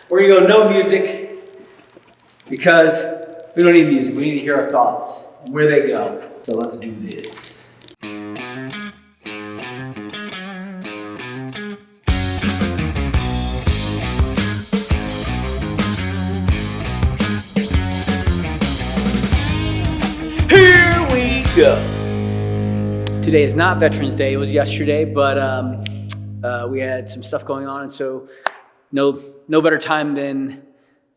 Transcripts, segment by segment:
We're gonna go no music because we don't need music. We need to hear our thoughts, where they go. So let's do this. Here we go. Today is not Veterans Day. It was yesterday, but we had some stuff going on, and so no better time than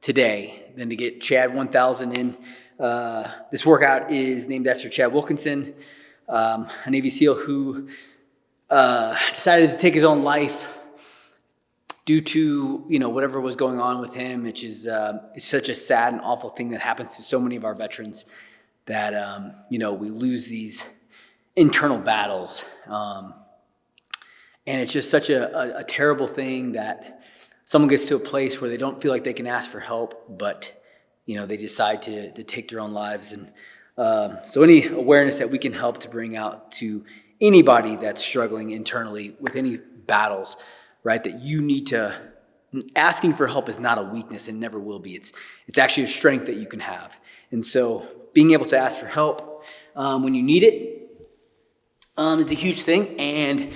today than to get Chad 1000 in. This workout is named after Chad Wilkinson, a Navy SEAL who decided to take his own life due to whatever was going on with him, which is it's such a sad and awful thing that happens to so many of our veterans that we lose these internal battles, and it's just such a terrible thing that someone gets to a place where they don't feel like they can ask for help, but they decide to take their own lives. And so any awareness that we can help to bring out to anybody that's struggling internally with any battles, right, that you need to, asking for help is not a weakness and never will be. It's actually a strength that you can have. And so being able to ask for help when you need it is a huge thing. And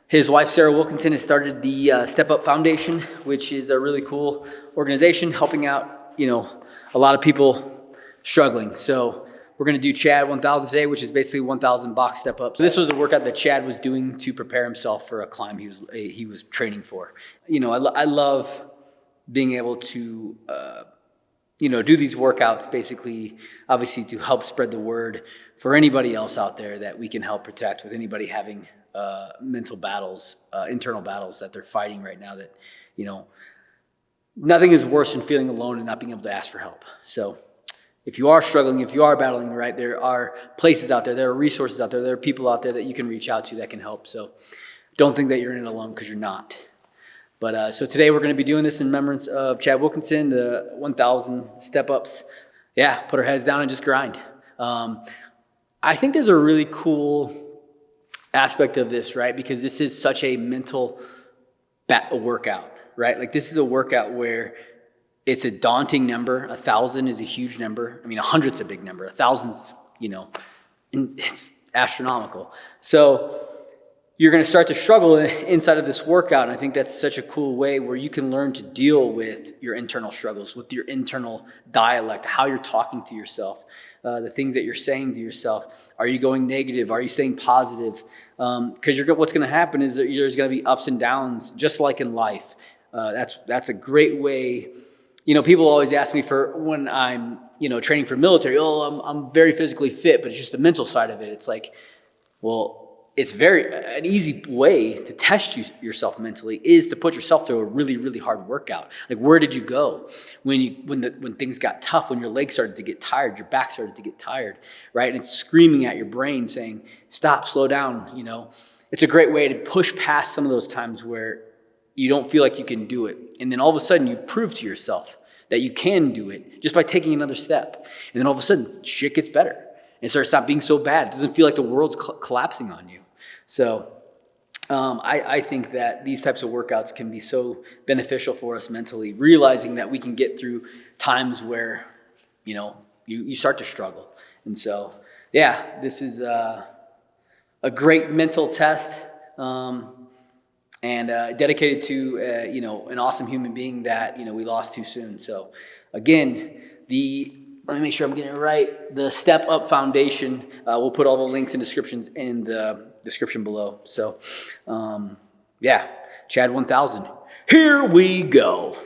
his wife, Sarah Wilkinson, has started the Step Up Foundation, which is a really cool organization helping out, a lot of people struggling. So we're going to do Chad 1000 today, which is basically 1000 box step ups. So this was a workout that Chad was doing to prepare himself for a climb he was training for. I love being able to, do these workouts basically, obviously to help spread the word for anybody else out there that we can help protect with anybody having mental battles, internal battles that they're fighting right now that, nothing is worse than feeling alone and not being able to ask for help. So if you are struggling, if you are battling, right, there are places out there are resources out there are people out there that you can reach out to that can help. So don't think that you're in it alone, because you're not. But so today we're going to be doing this in remembrance of Chad Wilkinson, the 1000 step-ups. Yeah, put our heads down and just grind. I think there's a really cool aspect of this, right? Because this is such a mental workout, right? Like, this is a workout where it's a daunting number. 1,000 is a huge number. I mean, 100's a big number. 1,000's, it's astronomical. So you're going to start to struggle inside of this workout. And I think that's such a cool way where you can learn to deal with your internal struggles, with your internal dialect, how you're talking to yourself, the things that you're saying to yourself. Are you going negative? Are you saying positive? Because what's going to happen is that there's going to be ups and downs, just like in life. That's a great way. People always ask me for when I'm, training for military, I'm very physically fit, but it's just the mental side of it. It's like, well, it's an easy way to test yourself mentally is to put yourself through a really, really hard workout. Like, where did you go when things got tough, when your legs started to get tired, your back started to get tired, right? And it's screaming at your brain saying, stop, slow down. It's a great way to push past some of those times where you don't feel like you can do it. And then all of a sudden you prove to yourself that you can do it just by taking another step. And then all of a sudden shit gets better. And it starts not being so bad. It doesn't feel like the world's collapsing on you. So I think that these types of workouts can be so beneficial for us mentally, realizing that we can get through times where, you start to struggle. And so, yeah, this is a great mental test. And dedicated to, an awesome human being that, we lost too soon. So again, let me make sure I'm getting it right. The Step Up Foundation, we'll put all the links and descriptions in the description below. So, Chad 1000. Here we go.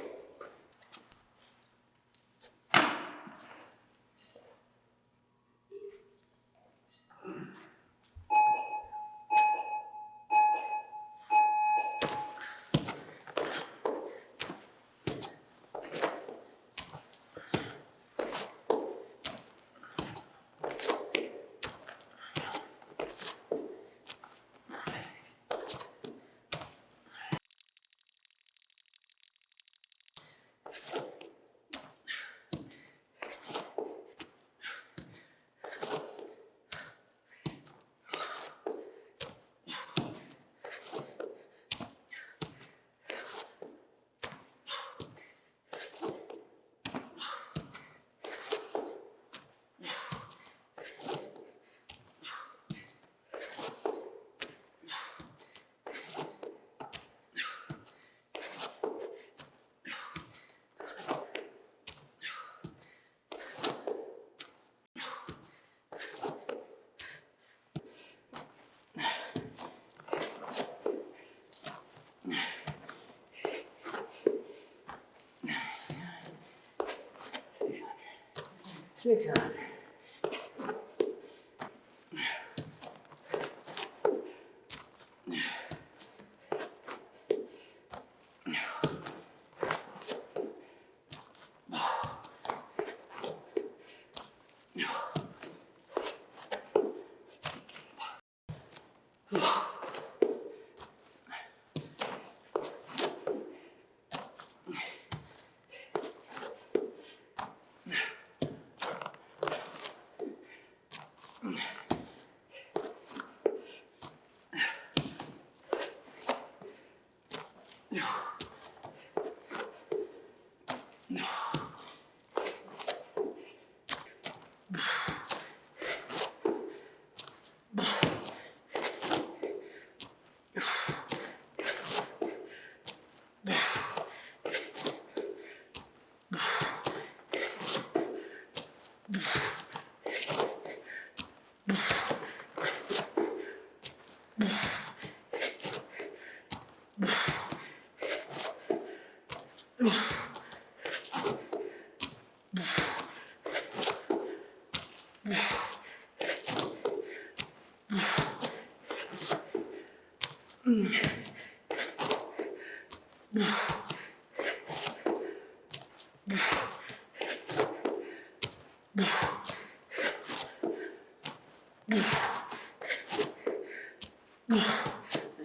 600.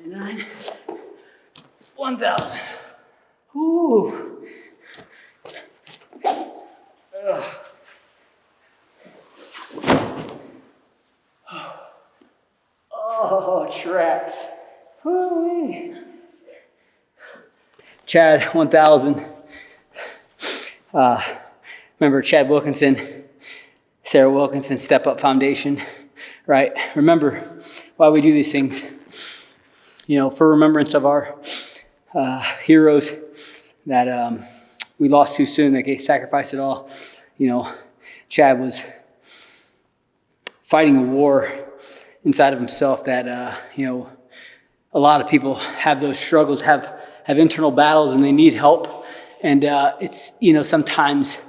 $99, 1,000. Whoo. Oh, traps. Woo-wee. Chad 1000. Remember Chad Wilkinson, Sarah Wilkinson, Step Up Foundation, right? Remember why we do these things. You know, for remembrance of our heroes that we lost too soon, that sacrificed it all. You know, Chad was fighting a war inside of himself that, you know, a lot of people have those struggles, have internal battles, and they need help. And it's, you know, sometimes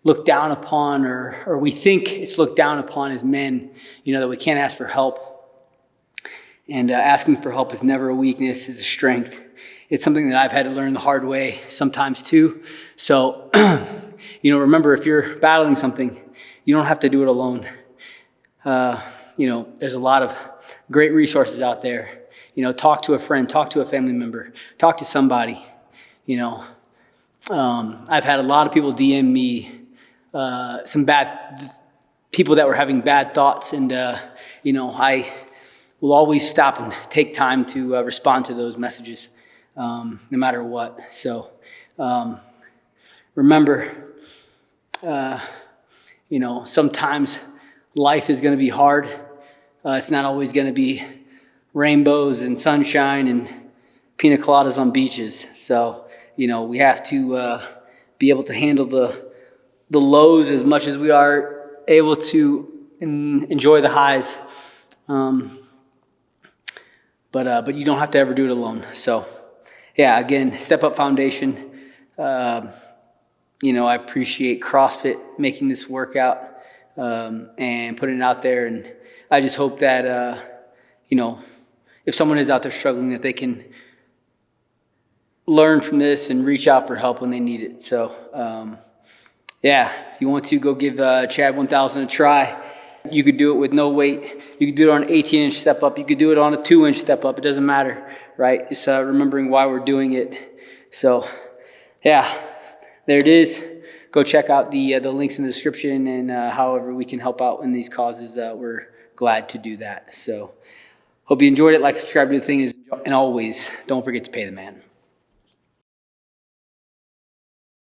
looked down upon, or we think it's looked down upon as men, you know, that we can't ask for help. And asking for help is never a weakness, it's a strength. It's something that I've had to learn the hard way sometimes too. So, you know, remember, if you're battling something, you don't have to do it alone. You know, there's a lot of great resources out there. You know, talk to a friend, talk to a family member, talk to somebody. You know, I've had a lot of people DM me, some bad people that were having bad thoughts, and you know, I will always stop and take time to respond to those messages, no matter what. So remember, you know, sometimes life is going to be hard. It's not always going to be rainbows and sunshine and pina coladas on beaches. So, you know, we have to be able to handle the lows as much as we are able to enjoy the highs. But you don't have to ever do it alone. So, yeah, again, Step Up Foundation. You know, I appreciate CrossFit making this workout and putting it out there. And I just hope that, you know, if someone is out there struggling, that they can learn from this and reach out for help when they need it. So, yeah, if you want to, go give Chad 1000 a try. You could do it with no weight. You could do it on an 18-inch step up. You could do it on a 2-inch step up. It doesn't matter, right? It's remembering why we're doing it. So, yeah, there it is. Go check out the links in the description, and however we can help out in these causes, we're glad to do that. So, hope you enjoyed it. Like, subscribe to the thing, and always don't forget to pay the man.